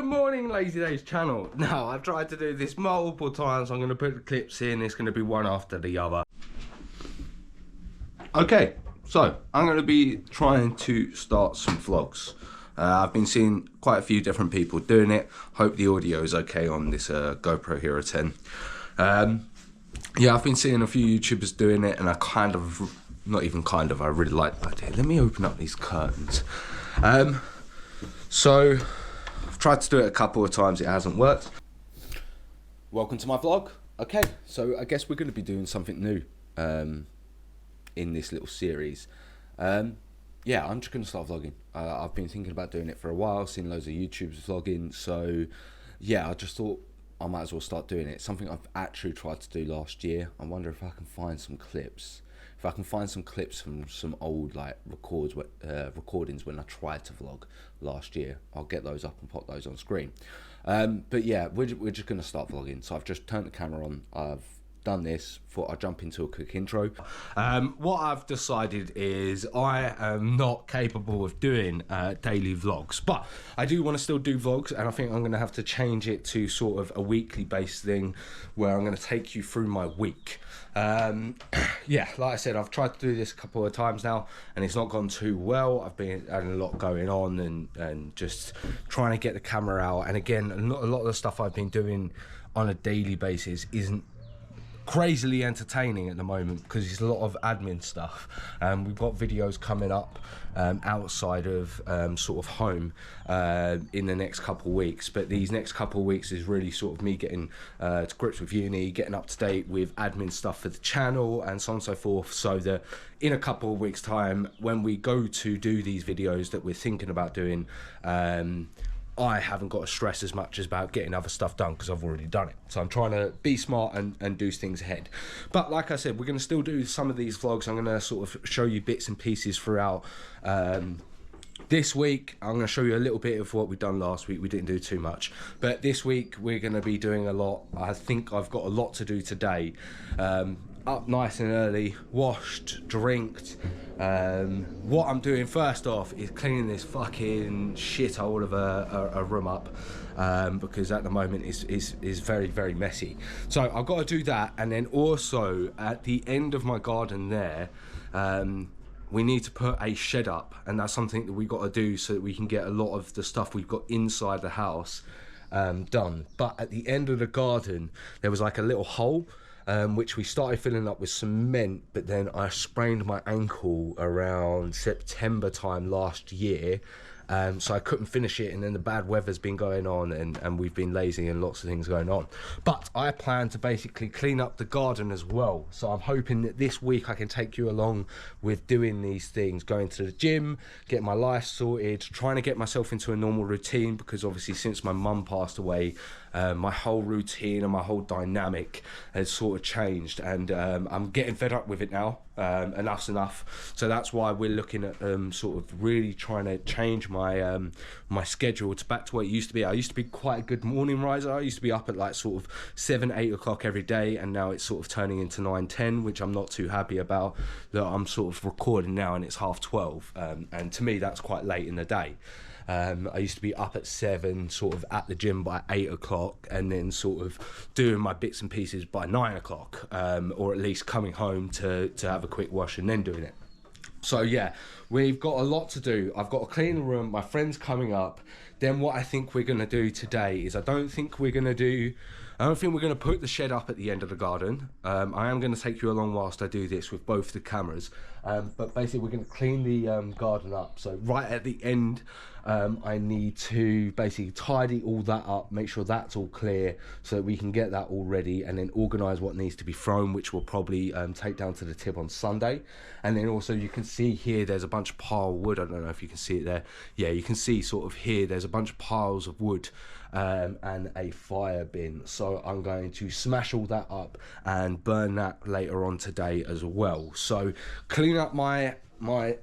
morning, Lazy Daze Channel. Now, I've tried to do this multiple times. I'm going to put the clips in. It's going to be one after the other. Okay, so I'm going to be trying to start some vlogs. I've been seeing quite a few different people doing it. Hope the audio is okay on this GoPro Hero 10. Yeah, I've been seeing a few YouTubers doing it, and I kind of, not even kind of, I really like the idea. Let me open up these curtains. So, I've tried to do it a couple of times, it hasn't worked. Welcome to my vlog. Okay, so I guess we're going to be doing something new in this little series. Yeah, I'm just going to start vlogging. I've been thinking about doing it for a while, seen loads of YouTubers vlogging, so yeah, I just thought I might as well start doing it. Something I've actually tried to do last year. I wonder if I can find some clips. If I can find some clips from some old recordings when I tried to vlog last year, I'll get those up and pop those on screen. But yeah, we're just going to start vlogging. So I've just turned the camera on. I've done this. Thought I'd jump into a quick intro. What I've decided is I am not capable of doing daily vlogs, but I do want to still do vlogs, and I think I'm going to have to change it to sort of a weekly based thing where I'm going to take you through my week. Yeah, like I said, I've tried to do this a couple of times now and it's not gone too well. I've been having a lot going on and just trying to get the camera out, and again, a lot of the stuff I've been doing on a daily basis isn't crazily entertaining at the moment because it's a lot of admin stuff. We've got videos coming up outside of sort of home in the next couple of weeks, but these next couple of weeks is really sort of me getting to grips with uni, getting up to date with admin stuff for the channel and so on and so forth, so that in a couple of weeks time when we go to do these videos that we're thinking about doing, I haven't got to stress as much as about getting other stuff done because I've already done it. So I'm trying to be smart and do things ahead. But like I said, we're going to still do some of these vlogs. I'm going to sort of show you bits and pieces throughout this week. I'm going to show you a little bit of what we've done last week. We didn't do too much. But this week we're going to be doing a lot. I think I've got a lot to do today. Up nice and early, washed, drinked. What I'm doing first off is cleaning this fucking shithole of a room up, because at the moment it's very, very messy. So I've got to do that, and then also at the end of my garden there, we need to put a shed up, and that's something that we've got to do so that we can get a lot of the stuff we've got inside the house done. But at the end of the garden there was like a little hole, which we started filling up with cement, but then I sprained my ankle around September time last year, so I couldn't finish it, and then the bad weather's been going on and we've been lazy and lots of things going on. But I plan to basically clean up the garden as well, so I'm hoping that this week I can take you along with doing these things, going to the gym, getting my life sorted, trying to get myself into a normal routine, because obviously since my mum passed away, my whole routine and my whole dynamic has sort of changed, and I'm getting fed up with it now. Enough's enough. So that's why we're looking at sort of really trying to change my my schedule to back to what it used to be. I used to be quite a good morning riser. I used to be up at like sort of 7, 8 o'clock every day, and now it's sort of turning into 9, 10, which I'm not too happy about. That I'm sort of recording now and it's 12:30, and to me that's quite late in the day. I used to be up at 7, sort of at the gym by 8 o'clock, and then sort of doing my bits and pieces by 9 o'clock, or at least coming home to have a quick wash and then doing it. So yeah, we've got a lot to do. I've got to clean the room, my friend's coming up. Then what I think we're going to do today is I don't think we're going to put the shed up at the end of the garden. I am going to take you along whilst I do this with both the cameras. But basically we're going to clean the garden up. So right at the end, I need to basically tidy all that up, make sure that's all clear so that we can get that all ready, and then organise what needs to be thrown, which we'll probably take down to the tip on Sunday. And then also you can see here there's a bunch of pile wood. I don't know if you can see it there. Yeah, you can see sort of here there's a bunch of piles of wood and a fire bin, so I'm going to smash all that up and burn that later on today as well. So clean up my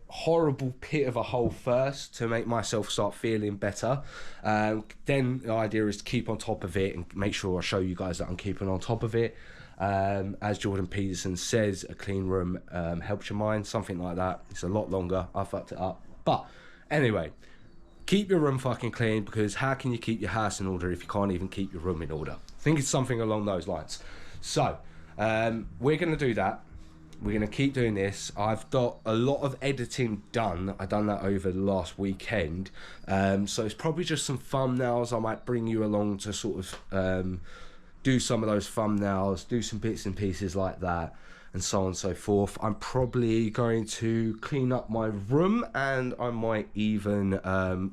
horrible pit of a hole first to make myself start feeling better. Then the idea is to keep on top of it and make sure I show you guys that I'm keeping on top of it. As Jordan Peterson says, a clean room helps your mind, something like that. It's a lot longer. I fucked it up, but anyway, keep your room fucking clean, because how can you keep your house in order if you can't even keep your room in order? I think it's something along those lines. So we're going to do that. We're going to keep doing this. I've got a lot of editing done. I've done that over the last weekend. So it's probably just some thumbnails. I might bring you along to sort of do some of those thumbnails, do some bits and pieces like that, and so on and so forth. I'm probably going to clean up my room, and I might even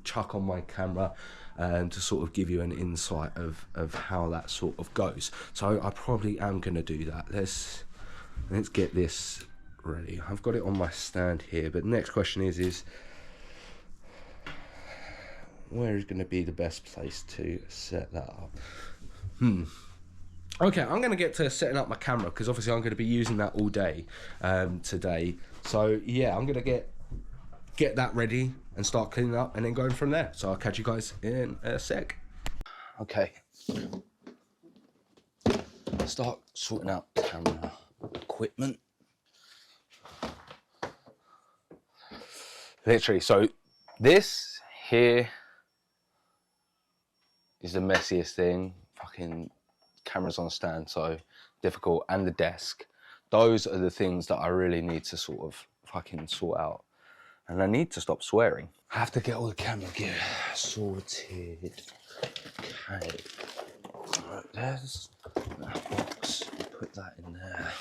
chuck on my camera to sort of give you an insight of how that sort of goes. So I probably am going to do that. Let's get this ready. I've got it on my stand here, but the next question is where is going to be the best place to set that up? Okay, I'm going to get to setting up my camera, because obviously I'm going to be using that all day today. So yeah, I'm going to get that ready and start cleaning up, and then going from there. So I'll catch you guys in a sec. Okay. Start sorting out camera equipment. Literally, so this here is the messiest thing. Fucking cameras on stand, so difficult, and the desk. Those are the things that I really need to sort of fucking sort out. And I need to stop swearing. I have to get all the camera gear sorted. Okay. Right, there's that box. Put that in there.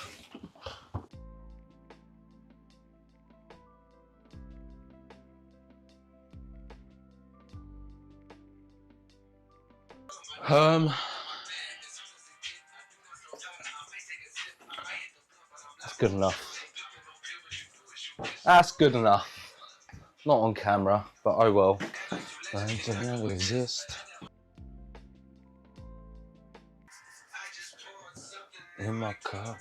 That's good enough. That's good enough. Not on camera, but oh well. Don't exist. In my cup.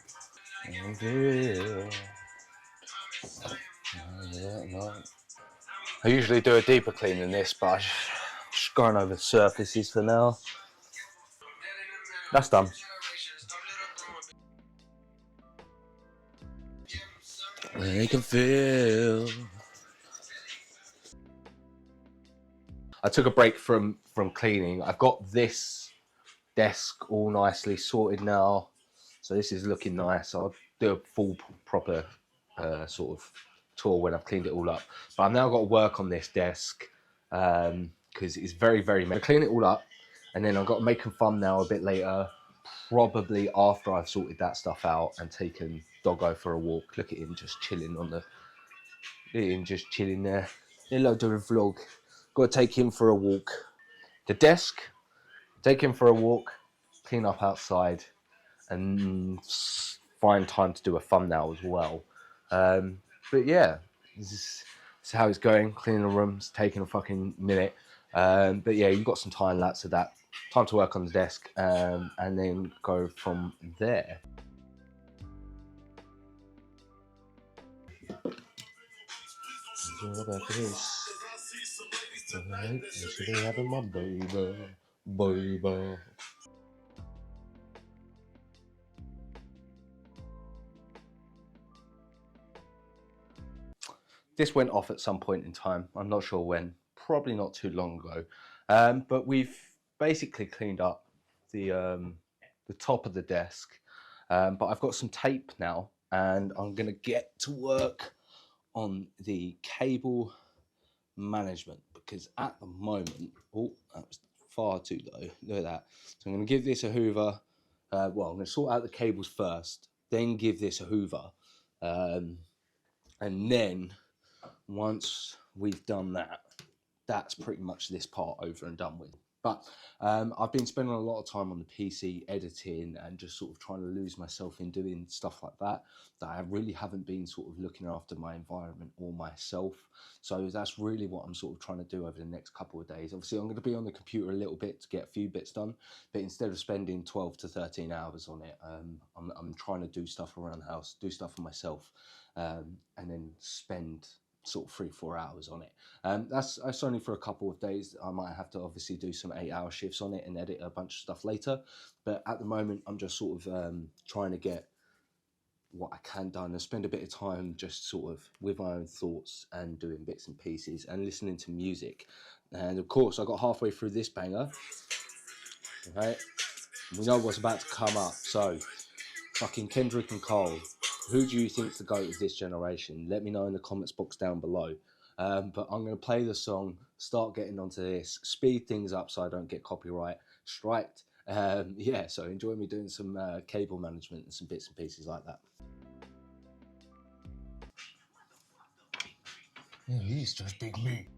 I usually do a deeper clean than this, but I'm just going over the surfaces for now. That's done. You can feel. I took a break from cleaning. I've got this desk all nicely sorted now, so this is looking nice. I'll do a full proper sort of tour when I've cleaned it all up. But I've now got to work on this desk because it's very messy. I clean it all up, and then I've got to make a thumbnail a bit later, probably after I've sorted that stuff out and taken Doggo for a walk. Look at him just chilling on the. Look at him just chilling there. Hello to the vlog. Got to take him for a walk. The desk, take him for a walk, clean up outside, and find time to do a thumbnail as well. But yeah, this is how it's going. Cleaning the room's taking a fucking minute. But yeah, you've got some time lapse of that. Time to work on the desk, and then go from there. Baby. This went off at some point in time. I'm not sure when. Probably not too long ago. But we've basically cleaned up the top of the desk. But I've got some tape now, and I'm going to get to work on the cable management, because at the moment, oh, that was far too low. Look at that. So I'm going to give this a hoover. Well, I'm going to sort out the cables first, then give this a hoover, and then once we've done that, that's pretty much this part over and done with. But I've been spending a lot of time on the PC editing and just sort of trying to lose myself in doing stuff like that, that I really haven't been sort of looking after my environment or myself. So that's really what I'm sort of trying to do over the next couple of days. Obviously, I'm going to be on the computer a little bit to get a few bits done, but instead of spending 12 to 13 hours on it, I'm trying to do stuff around the house, do stuff for myself, and then spend sort of 3-4 hours on it. That's only for a couple of days. I might have to obviously do some 8-hour shifts on it and edit a bunch of stuff later, but at the moment I'm just sort of trying to get what I can done and spend a bit of time just sort of with my own thoughts and doing bits and pieces and listening to music. And of course, I got halfway through this banger. Okay, we know what's about to come up. So, fucking Kendrick and Cole. Who do you think's the GOAT of this generation? Let me know in the comments box down below. But I'm going to play the song, start getting onto this, speed things up so I don't get copyright striked. Yeah, so enjoy me doing some cable management and some bits and pieces like that. Yeah, he's just big me.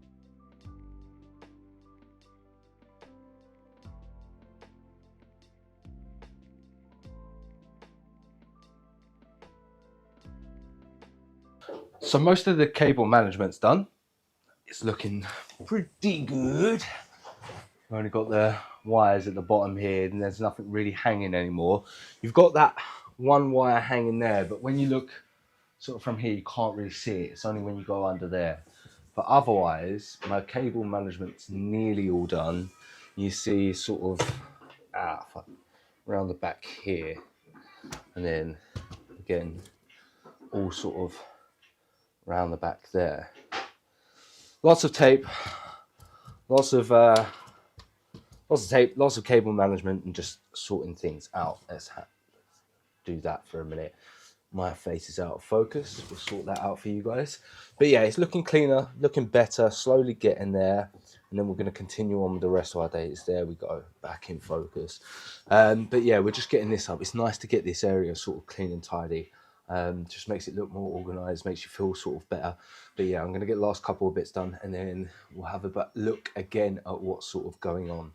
So most of the cable management's done. It's looking pretty good. I've only got the wires at the bottom here and there's nothing really hanging anymore. You've got that one wire hanging there, but when you look sort of from here, you can't really see it. It's only when you go under there. But otherwise, my cable management's nearly all done. You see sort of around the back here. And then again, all sort of around the back there. Lots of tape, lots of tape, lots of cable management and just sorting things out. Let's do that for a minute. My face is out of focus. We'll sort that out for you guys. But yeah, it's looking cleaner, looking better, slowly getting there. And then we're going to continue on with the rest of our days. There we go, back in focus. But yeah, we're just getting this up. It's nice to get this area sort of clean and tidy. Just makes it look more organised, makes you feel sort of better. But yeah, I'm going to get the last couple of bits done and then we'll have a look again at what's sort of going on.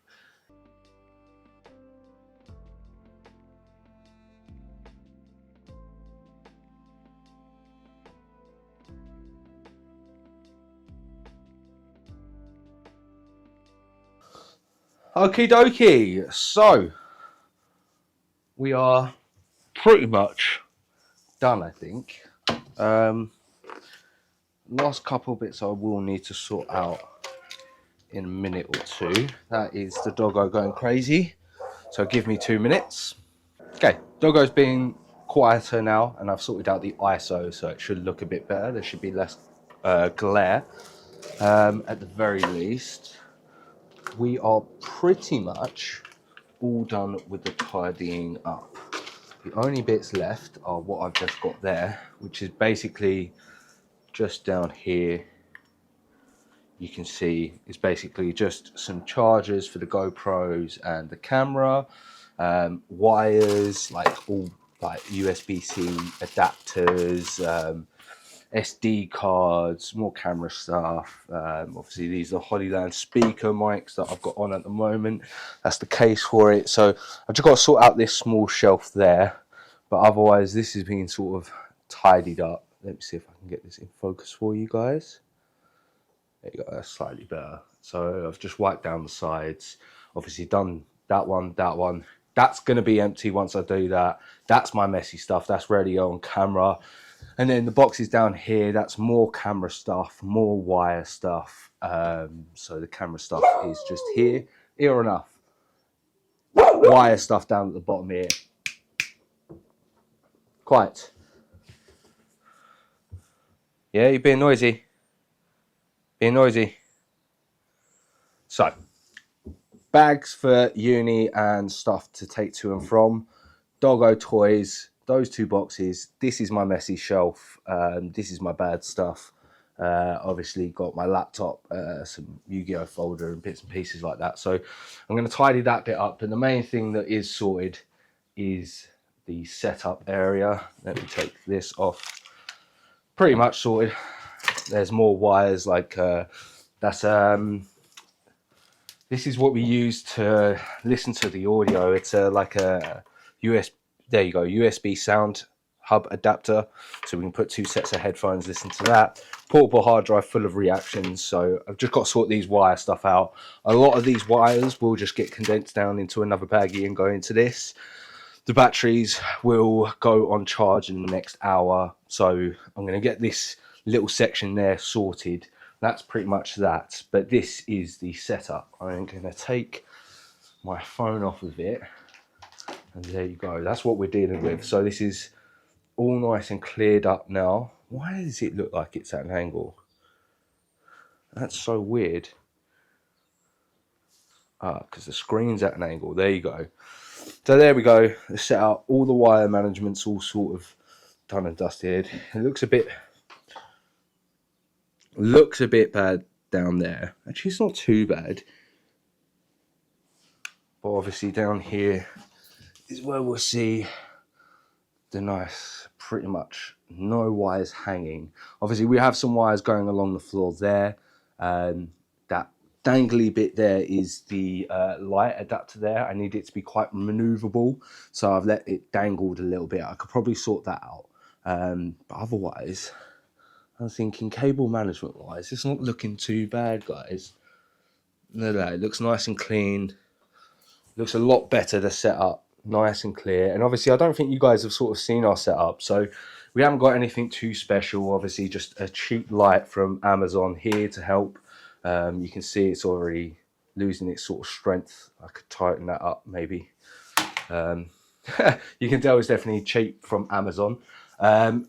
Okie dokie, so we are pretty much done, I think. Last couple bits I will need to sort out in a minute or two. That is the doggo going crazy, so give me 2 minutes. Okay, doggo's being quieter now and I've sorted out the ISO so it should look a bit better. There should be less glare at the very least. We are pretty much all done with the tidying up. The only bits left are what I've just got there, which is basically just down here. You can see it's basically just some chargers for the GoPros and the camera, wires, like all like USB-C adapters, SD cards, more camera stuff. Obviously these are Hollyland speaker mics that I've got on at the moment. That's the case for it. So I've just got to sort out this small shelf there, but otherwise this has been sort of tidied up. Let me see if I can get this in focus for you guys. There you go, that's slightly better. So I've just wiped down the sides, obviously done that one. That's going to be empty once I do that. That's my messy stuff, that's ready on camera. And then the boxes down here, that's more camera stuff, more wire stuff. So the camera stuff is just here enough. Wire stuff down at the bottom here. Quiet. Yeah, you're being noisy. So, bags for uni and stuff to take to and from. Doggo toys, those 2 boxes. This is my messy shelf. This is my bad stuff. Obviously got my laptop, some Yu-Gi-Oh folder and bits and pieces like that. So I'm going to tidy that bit up. And the main thing that is sorted is the setup area. Let me take this off. Pretty much sorted. There's more wires like that's this is what we use to listen to the audio. It's like a USB sound hub adapter, so we can put 2 sets of headphones, listen to that. Portable hard drive full of reactions. So I've just got to sort these wire stuff out. A lot of these wires will just get condensed down into another baggie and go into this. The batteries will go on charge in the next hour, so I'm going to get this little section there sorted. That's pretty much that, but this is the setup. I'm going to take my phone off of it, and there you go. That's what we're dealing with. So this is all nice and cleared up now. Why does it look like it's at an angle? That's so weird. because the screen's at an angle. There you go. So there we go. The setup, all the wire management's all sort of done and dusted. It looks a bit bad down there. Actually, it's not too bad. But obviously down here is where we'll see the nice, pretty much no wires hanging. Obviously we have some wires going along the floor there. That dangly bit there is the light adapter there. I need it to be quite maneuverable, so I've let it dangled a little bit. I could probably sort that out. But otherwise, I'm thinking cable management wise, it's not looking too bad, guys. No, it looks nice and clean. Looks a lot better to set up, nice and clear. And obviously I don't think you guys have sort of seen our setup, so we haven't got anything too special. Obviously just a cheap light from Amazon here to help. You can see it's already losing its sort of strength. I could tighten that up maybe. You can tell it's definitely cheap from Amazon.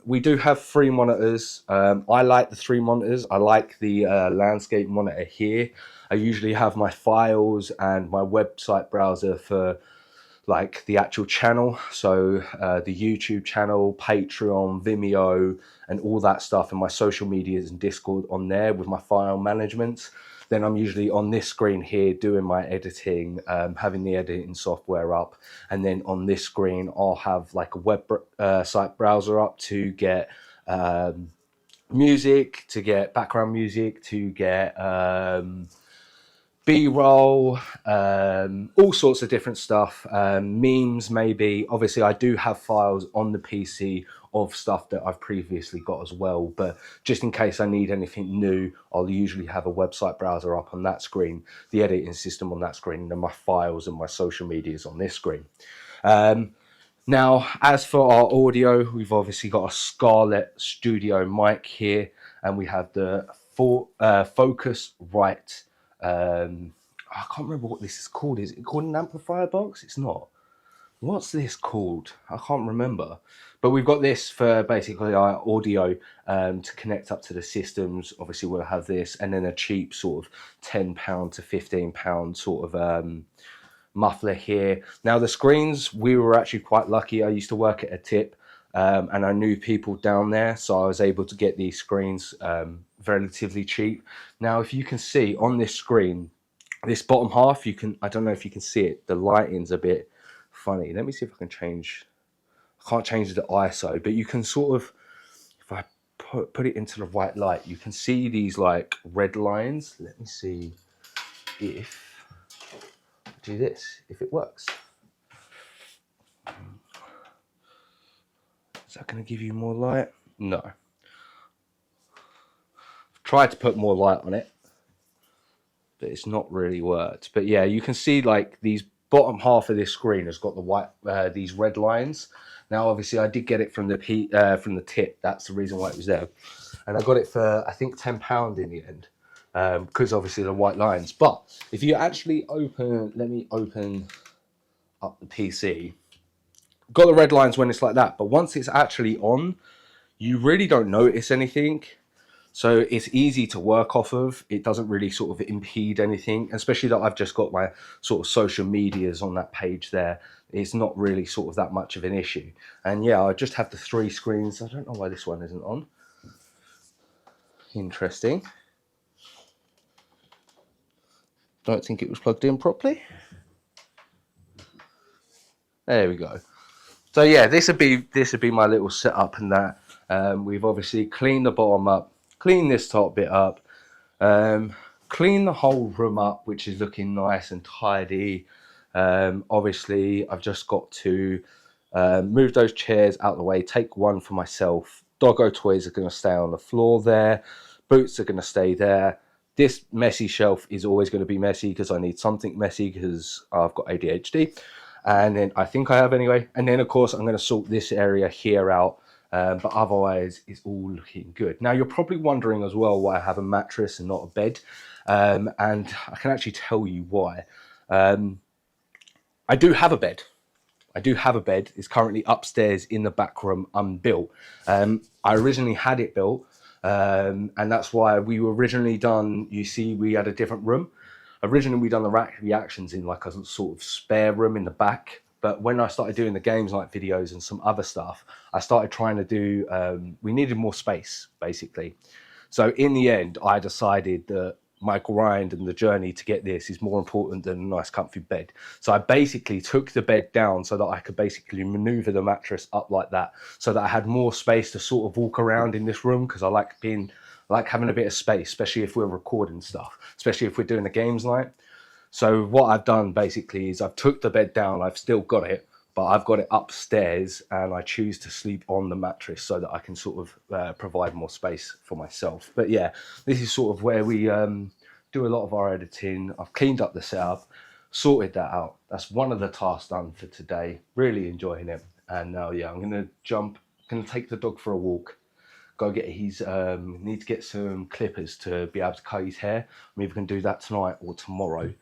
We do have 3 monitors. I like the 3 monitors. I like the landscape monitor here. I usually have my files and my website browser for like the actual channel. So the YouTube channel, Patreon, Vimeo, and all that stuff, and my social medias and Discord on there with my file management. Then I'm usually on this screen here doing my editing, having the editing software up. And then on this screen, I'll have like a website browser up to get music, to get background music, to get B-roll, all sorts of different stuff, memes maybe. Obviously I do have files on the PC of stuff that I've previously got as well, but just in case I need anything new, I'll usually have a website browser up on that screen, the editing system on that screen, and then my files and my social medias on this screen. Now, as for our audio, we've obviously got a Scarlett Studio mic here, and we have the Focusrite. I can't remember what this is called. Is it called an amplifier box? It's not. What's this called? I can't remember. But we've got this for basically our audio to connect up to the systems. Obviously, we'll have this, and then a cheap sort of £10 to £15 sort of muffler here. Now, the screens, we were actually quite lucky. I used to work at a tip, and I knew people down there, so I was able to get these screens relatively cheap. Now, if you can see on this screen, this bottom half, you can, I don't know if you can see it, the lighting's a bit funny. Let me see if I can change. I can't change the ISO, but you can sort of, if I put it into the right light, you can see these like red lines. Let me see if I do this, if it works. Is that going to give you more light? No. I've tried to put more light on it, but it's not really worked. But yeah, you can see like these bottom half of this screen has got the white, these red lines. Now, obviously, I did get it from the tip. That's the reason why it was there, and I got it for I think £10 in the end, because obviously the white lines. But if you actually open, let me open up the PC. Got the red lines when it's like that, but once it's actually on, you really don't notice anything. So it's easy to work off of. It doesn't really sort of impede anything, especially that I've just got my sort of social medias on that page there. It's not really sort of that much of an issue. And yeah, I just have the 3 screens. I don't know why this one isn't on. Interesting. Don't think it was plugged in properly. There we go. So yeah, this would be my little setup and that. We've obviously cleaned the bottom up, cleaned this top bit up, cleaned the whole room up, which is looking nice and tidy. Obviously, I've just got to move those chairs out of the way, take one for myself. Doggo toys are going to stay on the floor there. Boots are going to stay there. This messy shelf is always going to be messy because I need something messy because I've got ADHD. And then I think I have anyway. And then, of course, I'm going to sort this area here out. But otherwise, it's all looking good. Now, you're probably wondering as well why I have a mattress and not a bed. And I can actually tell you why. I do have a bed. It's currently upstairs in the back room, unbuilt. I originally had it built. And that's why we were originally done. You see, we had a different room. Originally, we done the reactions in like a sort of spare room in the back. But when I started doing the games night videos and some other stuff, I started trying to do, we needed more space, basically. So in the end, I decided that my grind and the journey to get this is more important than a nice comfy bed. So I basically took the bed down so that I could basically maneuver the mattress up like that, so that I had more space to sort of walk around in this room, because I like having a bit of space, especially if we're recording stuff, especially if we're doing a games night. So what I've done basically is I've took the bed down, I've still got it, but I've got it upstairs, and I choose to sleep on the mattress so that I can sort of provide more space for myself. But yeah, this is sort of where we do a lot of our editing. I've cleaned up the setup, sorted that out. That's one of the tasks done for today. Really enjoying it. And now, yeah, I'm gonna take the dog for a walk. Go get his, need to get some clippers to be able to cut his hair. I'm either gonna do that tonight or tomorrow,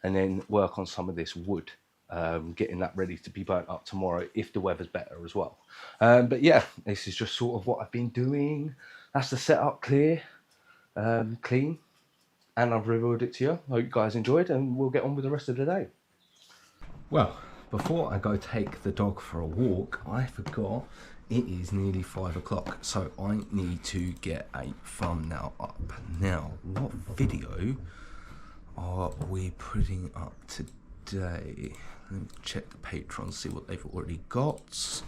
and then work on some of this wood. Getting that ready to be burnt up tomorrow if the weather's better as well. But yeah, this is just sort of what I've been doing. That's the setup clean, and I've revealed it to you. Hope you guys enjoyed, and we'll get on with the rest of the day. Well, before I go take the dog for a walk, I forgot it is nearly 5 o'clock, so I need to get a thumbnail up. Now, what video are we putting up today? Let me check the Patreon, see what they've already got.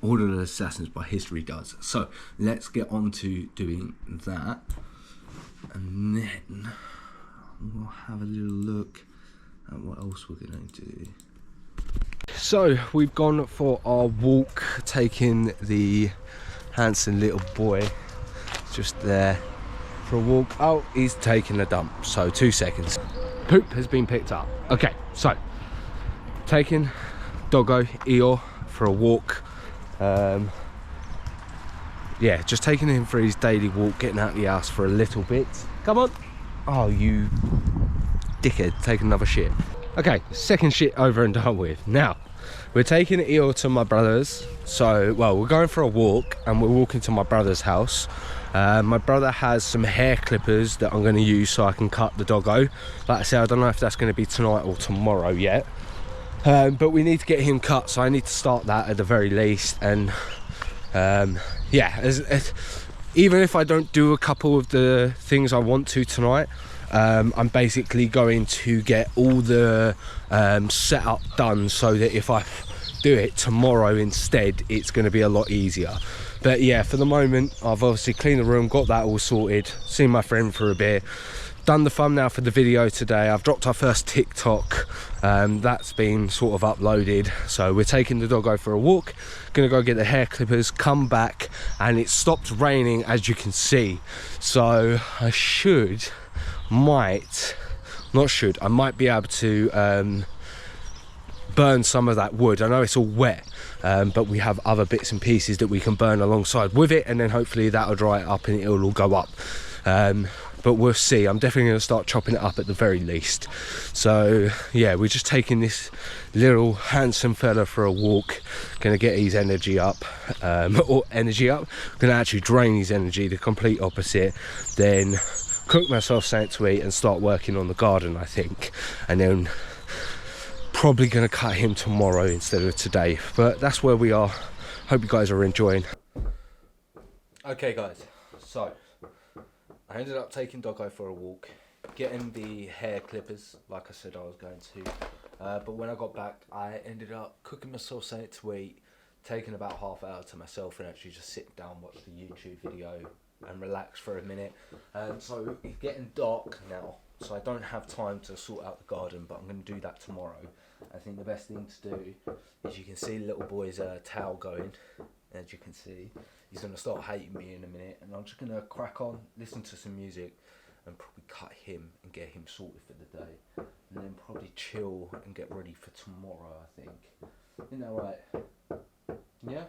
Order of the Assassins by History Does. So let's get on to doing that, and then we'll have a little look at what else we're going to do. So we've gone for our walk, taking the handsome little boy just there for a walk. Oh, he's taking a dump, so 2 seconds. Poop has been picked up. Okay, so taking doggo Eeyore for a walk. Yeah, just taking him for his daily walk, getting out of the house for a little bit. Come on. Oh, you dickhead, taking another shit. Okay, second shit over and done with. Now, we're taking Eeyore to my brother's. So, well, we're going for a walk, and we're walking to my brother's house. My brother has some hair clippers that I'm going to use so I can cut the doggo. Like I said, I don't know if that's going to be tonight or tomorrow yet. But we need to get him cut, so I need to start that at the very least. And yeah, even if I don't do a couple of the things I want to tonight, I'm basically going to get all the setup done so that if I do it tomorrow instead, it's going to be a lot easier. But yeah, for the moment, I've obviously cleaned the room, got that all sorted, seen my friend for a bit, done the thumbnail for the video today. I've dropped our first TikTok, that's been sort of uploaded. So we're taking the doggo for a walk, gonna go get the hair clippers, come back, and it stopped raining, as you can see. So I might be able to burn some of that wood. I know it's all wet, but we have other bits and pieces that we can burn alongside with it, and then hopefully that'll dry it up and it'll all go up. But we'll see. I'm definitely going to start chopping it up at the very least. So yeah, we're just taking this little handsome fella for a walk, gonna get his energy up, gonna actually drain his energy, the complete opposite, then cook myself something to eat and start working on the garden, I think, and then probably gonna cut him tomorrow instead of today. But that's where we are. Hope you guys are enjoying. Okay guys, so I ended up taking Doggo for a walk, getting the hair clippers like I said I was going to, but when I got back I ended up cooking myself something to eat, taking about half an hour to myself and actually just sit down, watch the YouTube video and relax for a minute. So it's getting dark now, so I don't have time to sort out the garden, but I'm going to do that tomorrow. I think the best thing to do is, you can see little boy's towel going, as you can see. He's going to start hating me in a minute, and I'm just going to crack on, listen to some music, and probably cut him and get him sorted for the day. And then probably chill and get ready for tomorrow, I think. Isn't that right? Yeah?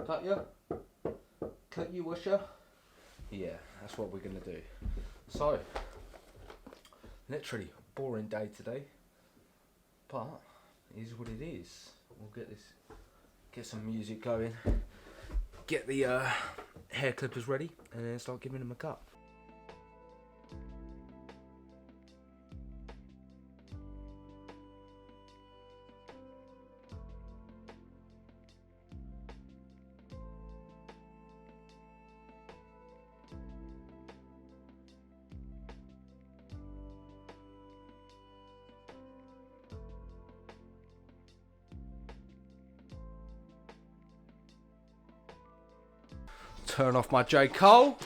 Cut you? Cut you, Wisher? Yeah, that's what we're going to do. So, literally, boring day today. But, it is what it is. We'll get some music going. Get the hair clippers ready, and then start giving him a cut. Turn off my J. Cole.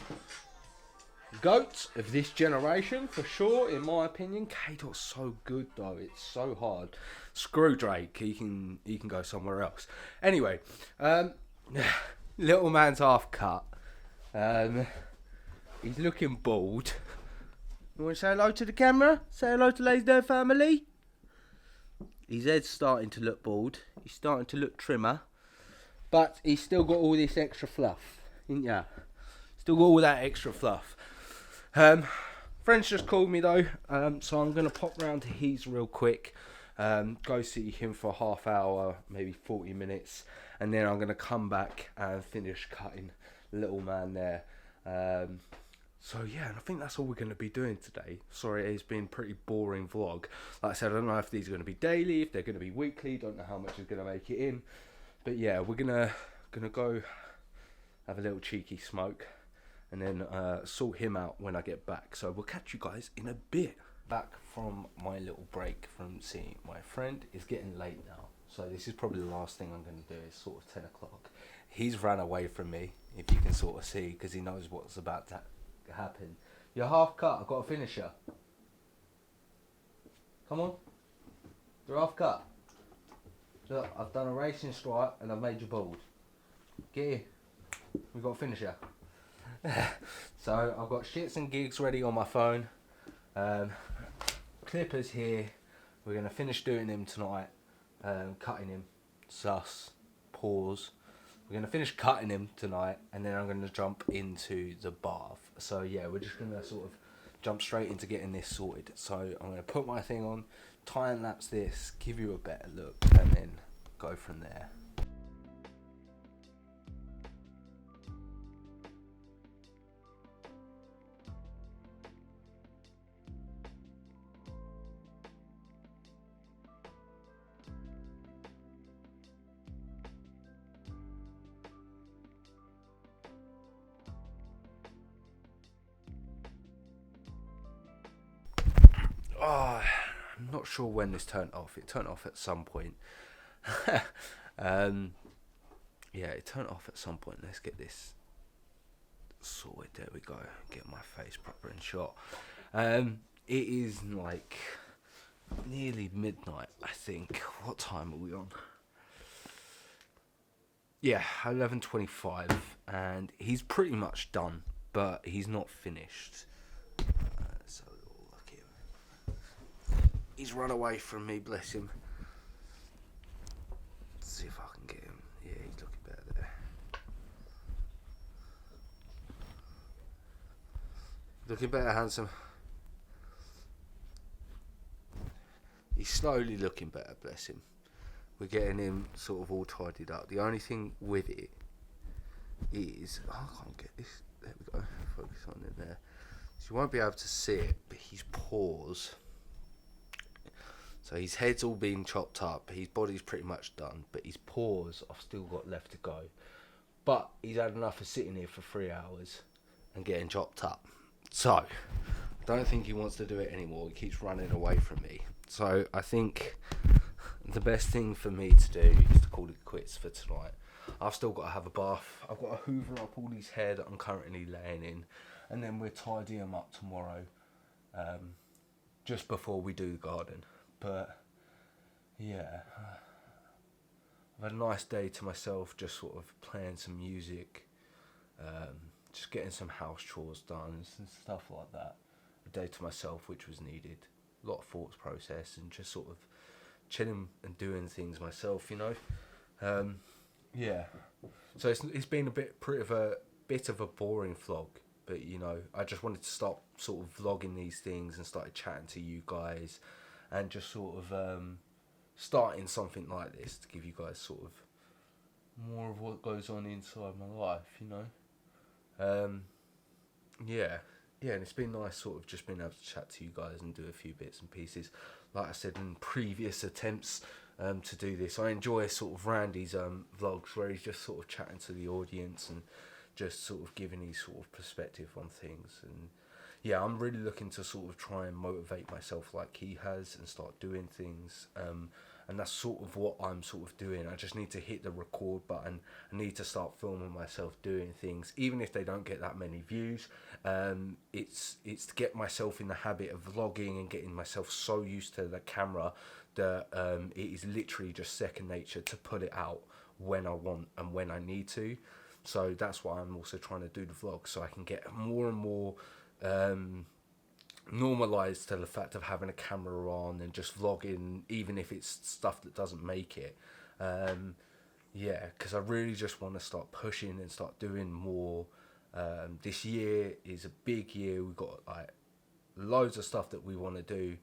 GOAT of this generation, for sure, in my opinion. K-Dot's so good, though. It's so hard. Screw Drake. He can go somewhere else. Anyway, little man's half cut. He's looking bald. You want to say hello to the camera? Say hello to LAZYDAZE family. His head's starting to look bald. He's starting to look trimmer. But he's still got all this extra fluff. Yeah, still got all that extra fluff. Friends just called me though, so I'm gonna pop round to his real quick, go see him for a half hour, maybe 40 minutes, and then I'm gonna come back and finish cutting little man there. So yeah, and I think that's all we're gonna be doing today. Sorry, it's been a pretty boring vlog. Like I said, I don't know if these are gonna be daily, if they're gonna be weekly. Don't know how much is gonna make it in, but yeah, we're gonna go have a little cheeky smoke, and then sort him out when I get back. So we'll catch you guys in a bit. Back from my little break from seeing my friend. It's getting late now, so this is probably the last thing I'm going to do. It's sort of 10 o'clock. He's ran away from me, if you can sort of see, because he knows what's about to happen. You're half cut. I've got a finisher. Come on. You're half cut. Look, I've done a racing stripe and I've made you bald. Get here. We've got a finisher. So I've got shits and gigs ready on my phone. Clippers here. We're going to finish doing him tonight. Cutting him. Sus. Pause. We're going to finish cutting him tonight, and then I'm going to jump into the bath. So yeah, we're just going to sort of jump straight into getting this sorted. So I'm going to put my thing on, time lapse this, give you a better look, and then go from there. Oh, I'm not sure when this turned off. It turned off at some point. Yeah, it turned off at some point. Let's get this sorted. There we go. Get my face proper in shot. It is like nearly midnight, I think. What time are we on? Yeah, 11:25, and he's pretty much done, but he's not finished. So look at him. He's run away from me, bless him. Let's see if I can get him. Yeah, he's looking better there. Looking better, handsome. He's slowly looking better, bless him. We're getting him sort of all tidied up. The only thing with it is, I can't get this. There we go. Focus on it there. So you won't be able to see it, but his paws. So his head's all been chopped up. His body's pretty much done, but his paws I've still got left to go. But he's had enough of sitting here for 3 hours and getting chopped up. So I don't think he wants to do it anymore. He keeps running away from me. So I think the best thing for me to do is to call it quits for tonight. I've still got to have a bath. I've got to hoover up all his hair that I'm currently laying in, and then we'll tidy him up tomorrow, just before we do the garden. But yeah, I've had a nice day to myself, just sort of playing some music, just getting some house chores done and stuff like that. A day to myself, which was needed. A lot of thoughts process and just sort of chilling and doing things myself, you know. Yeah. So it's been a bit of a boring vlog, but you know, I just wanted to start sort of vlogging these things and started chatting to you guys, and just sort of starting something like this to give you guys sort of more of what goes on inside my life, you know. Yeah, yeah, and it's been nice sort of just being able to chat to you guys and do a few bits and pieces. Like I said in previous attempts to do this, I enjoy sort of Randy's vlogs where he's just sort of chatting to the audience and just sort of giving his sort of perspective on things. And yeah, I'm really looking to sort of try and motivate myself like he has and start doing things. And that's sort of what I'm sort of doing. I just need to hit the record button. I need to start filming myself doing things, even if they don't get that many views. It's to get myself in the habit of vlogging and getting myself so used to the camera that it is literally just second nature to put it out when I want and when I need to. So that's why I'm also trying to do the vlog, so I can get more and more normalized to the fact of having a camera on and just vlogging, even if it's stuff that doesn't make it. Yeah, because I really just want to start pushing and start doing more. This year is a big year. We've got like loads of stuff that we want to do,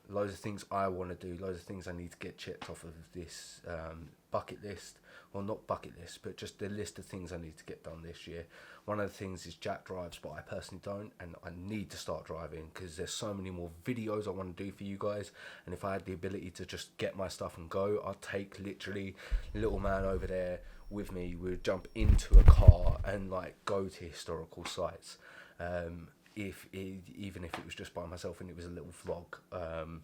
loads of things I want to do, loads of things I need to get checked off of this bucket list. Well, not bucket list, but just the list of things I need to get done this year. One of the things is Jack drives, but I personally don't, and I need to start driving because there's so many more videos I want to do for you guys. And if I had the ability to just get my stuff and go, I'd take literally little man over there with me. We'd jump into a car and like go to historical sites. Even if it was just by myself and it was a little vlog.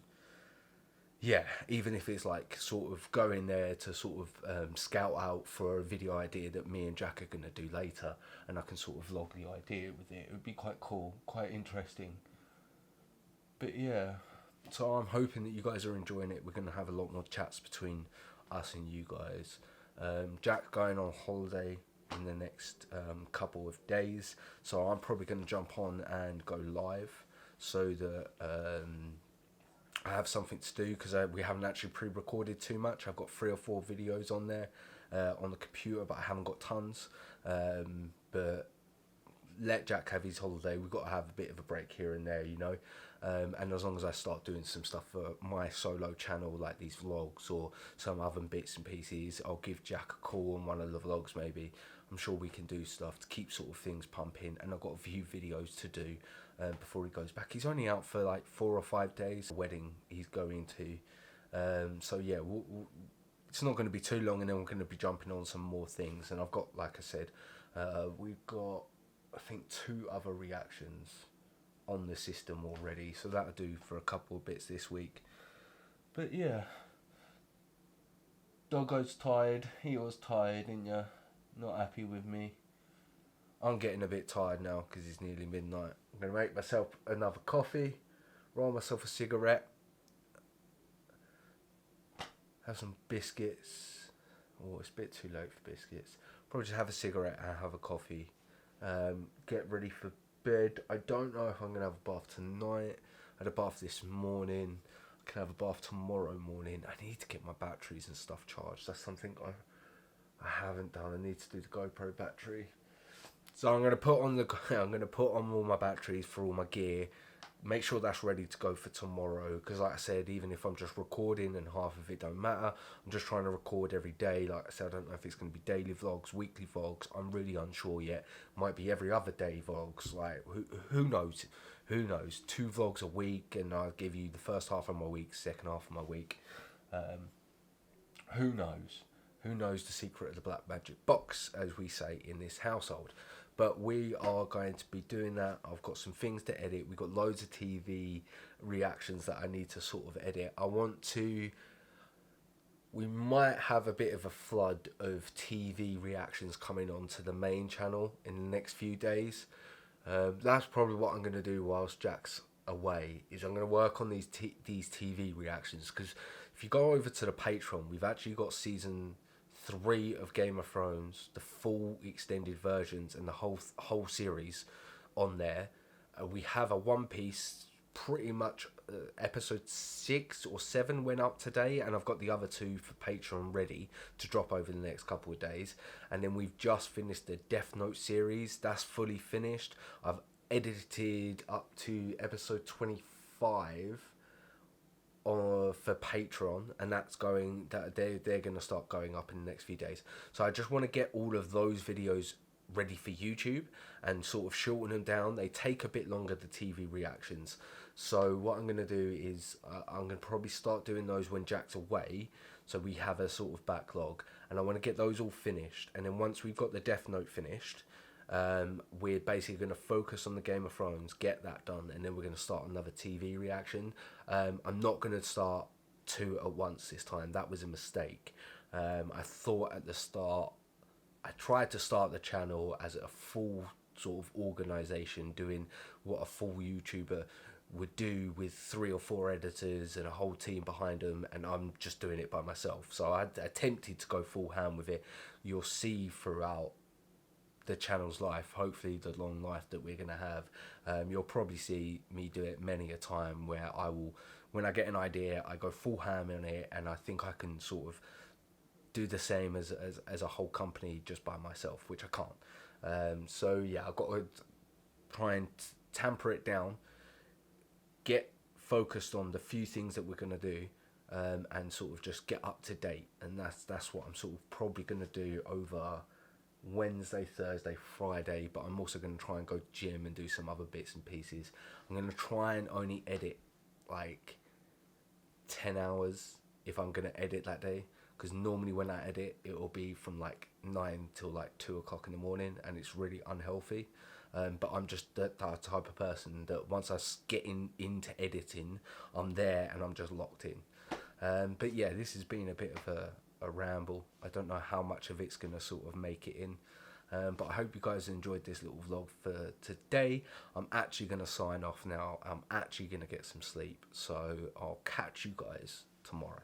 Yeah, even if it's like sort of going there to sort of scout out for a video idea that me and Jack are going to do later, and I can sort of vlog the idea with it. It would be quite cool, quite interesting. But yeah, so I'm hoping that you guys are enjoying it. We're going to have a lot more chats between us and you guys. Jack going on holiday in the next couple of days, so I'm probably going to jump on and go live so that I have something to do, because we haven't actually pre-recorded too much. I've got 3 or 4 videos on there on the computer, but I haven't got tons. But let Jack have his holiday. We've got to have a bit of a break here and there, you know. And as long as I start doing some stuff for my solo channel, like these vlogs or some other bits and pieces, I'll give Jack a call on one of the vlogs maybe. I'm sure we can do stuff to keep sort of things pumping, and I've got a few videos to do before he goes back. He's only out for like 4 or 5 days. The wedding he's going to. So yeah, it's not going to be too long, and then we're going to be jumping on some more things. And I've got, like I said, we've got, I think, 2 other reactions on the system already, so that'll do for a couple of bits this week. But yeah, Doggo's tired. He was tired, and yeah, not happy with me. I'm getting a bit tired now because it's nearly midnight. I'm going to make myself another coffee, roll myself a cigarette, have some biscuits. Oh, it's a bit too late for biscuits. Probably just have a cigarette and have a coffee. Get ready for bed. I don't know if I'm going to have a bath tonight. I had a bath this morning. I can have a bath tomorrow morning. I need to get my batteries and stuff charged. That's something I haven't done. I need to do the GoPro battery. So I'm gonna put on all my batteries for all my gear, make sure that's ready to go for tomorrow. Because like I said, even if I'm just recording and half of it don't matter, I'm just trying to record every day. Like I said, I don't know if it's gonna be daily vlogs, weekly vlogs. I'm really unsure yet. Might be every other day vlogs. Like who knows? Who knows? 2 vlogs a week, and I'll give you the first half of my week, second half of my week. Who knows? Who knows the secret of the black magic box, as we say in this household. But we are going to be doing that. I've got some things to edit. We've got loads of TV reactions that I need to sort of edit. We might have a bit of a flood of TV reactions coming onto the main channel in the next few days. That's probably what I'm going to do whilst Jack's away, is I'm going to work on these TV reactions. Because if you go over to the Patreon, we've actually got season 3 of Game of Thrones, the full extended versions and the whole series on there. We have a One Piece, pretty much episode 6 or 7 went up today, and I've got the other 2 for Patreon ready to drop over the next couple of days. And then we've just finished the Death Note series. That's fully finished. I've edited up to episode 25 for Patreon, and that's going, that they're going to start going up in the next few days. So I just want to get all of those videos ready for YouTube and sort of shorten them down. They take a bit longer, the TV reactions. So what I'm going to do is I'm going to probably start doing those when Jack's away, so we have a sort of backlog, and I want to get those all finished. And then once we've got the Death Note finished, we're basically going to focus on the Game of Thrones, get that done, and then we're going to start another TV reaction. I'm not going to start two at once this time. That was a mistake. I thought at the start, I tried to start the channel as a full sort of organisation, doing what a full YouTuber would do with 3 or 4 editors and a whole team behind them, and I'm just doing it by myself. So I attempted to go full ham with it. You'll see throughout the channel's life, hopefully the long life that we're going to have, you'll probably see me do it many a time where I will, when I get an idea, I go full ham on it, and I think I can sort of do the same as a whole company just by myself, which I can't. So yeah, I've got to try and tamper it down, get focused on the few things that we're going to do, and sort of just get up to date. And that's what I'm sort of probably going to do over Wednesday, Thursday, Friday. But I'm also going to try and go gym and do some other bits and pieces. I'm going to try and only edit like 10 hours if I'm going to edit that day, because normally when I edit, it will be from like 9 till like 2 o'clock in the morning, and it's really unhealthy. But I'm just that type of person that once I get into editing, I'm there and I'm just locked in. But yeah, this has been a bit of a ramble. I don't know how much of it's going to sort of make it in. But I hope you guys enjoyed this little vlog for today. I'm actually going to sign off now. I'm actually going to get some sleep. So I'll catch you guys tomorrow.